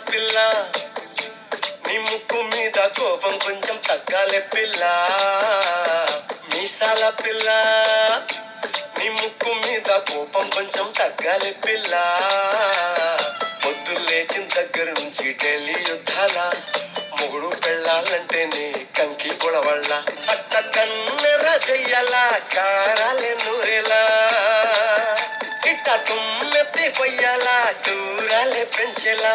పిల్ల నీ ముక్కు మీద కోపం కొంచెం తగ్గాలే పిల్ల. మీసాల పిల్ల నీ ముక్కు మీద కోపం కొంచెం తగ్గాలే పిల్ల. పొద్దున్న లేచిన దగ్గర నుంచి ఢిల్లీ యుద్ధాల మొగుడు పెళ్ళాలంటే నీ కంకి గొడవళ్ళ. అట్ట కన్నెర చెయ్యాల కారాలే నూరేలా, ఇట్ట తుమ్మెత్తి పొయ్యాలా దూరాలే పెంచేలా,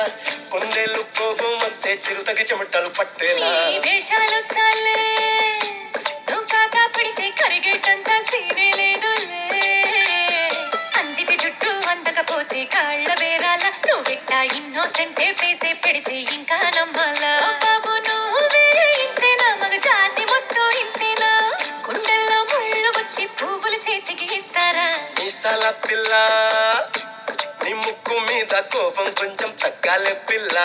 కొందేళ్ళు కోపం వస్తే చిరుతకి చెమటలు పట్టేలా. వేషాలు చాలే నువ్వు కాకా పడితే కరిగేటంత సీనే లేదులే. అందిటి చుట్టూ అందకపోతే కాళ్ళ వేరాల, నువ్వెట్టా ఇన్నోసెంటే ఫేసే పెడితే ఇంకా నమ్మాలా. బాబు నువ్వే ఇంతేనా, మగ జాతి మొత్తం ఇంతేనా, గుండెల్లో ముళ్ళు వచ్చి పువ్వులు చేతికి ఇస్తారా. మీసాల పిల్ల నీ ముక్కు మీద కోపం కొంచెం తగ్గాలే పిల్ల.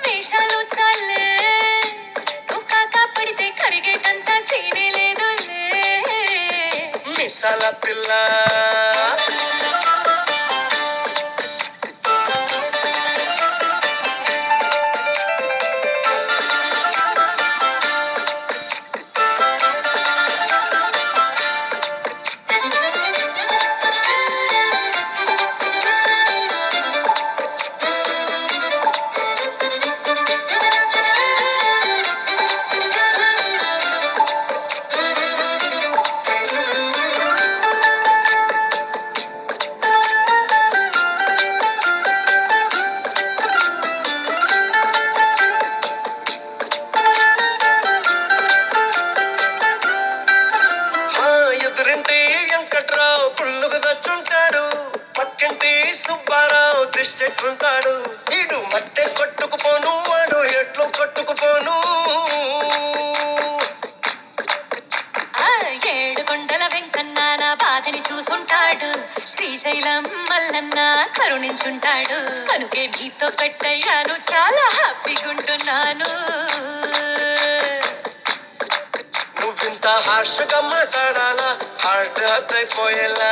వేషాలు చాలే నువ్వు కాకా పడితే కరిగేటంత సీనే లేదులే. మీసాల పిల్ల ఎదురింటి వెంకట్రావు పుల్లుకు తెచ్చుంటాడు, పక్కింటి సుబ్బారావు దిష్టెట్టుంటాడు. ఇడు మట్టె కొట్టుకుపోను వాడు ఎట్లు కొట్టుకుపోను. ఏడు కొండల వెంకన్న నా బాధని చూసుంటాడు, శ్రీశైలం మల్లన్న కరుణించుంటాడు. కనుకే నీతో కట్టయ్యాను, చాలా హ్యాపీగుంటున్నాను. నువ్వింత హార్షగా మాట్లాడాలా, హార్ట్ హర్ట్ అయిపోయేలా.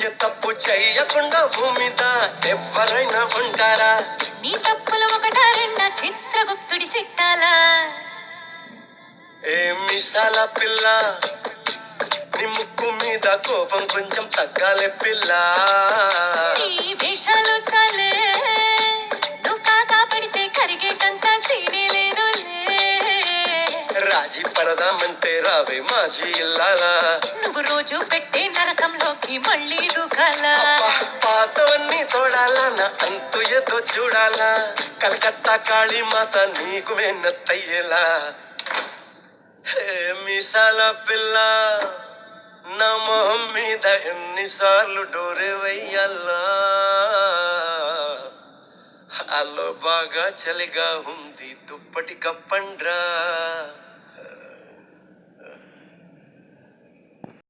ఏ తప్పు చెయ్యకుండా భూమిద ఎవరైనా ఉంటారా. నీ తప్పులు ఒకటా రెండా చిత్రగుప్తుడి చిట్టాలా. ఏ మీసాల పిల్ల నీ ముక్కు మీద కోపం కొంచెం తగ్గాలే పిల్ల. నీ వేషాలు చాలే నువ్వు కాకా పడితే కరిగేటంత సీనే లేదులే. రాజీ పడదామంటే రావే మాజీ ఇల్లాలా, నువ్వు రోజు పెట్టే నరకంలోకి మళ్ళీ దూకాలా. పాతవన్నీ తోడాలా, నా అంతు ఏదో చూడాలా. కలకత్తా కాళీమాత నీకు వెన్నత్తయ్యేలా. హే మీసాల పిల్ల నా మొహం మీద ఎన్నిసార్లు డోరే వెయ్యాలా. అల్లో బాగా చలిగా ఉంది దుప్పటి కప్పండ్రా.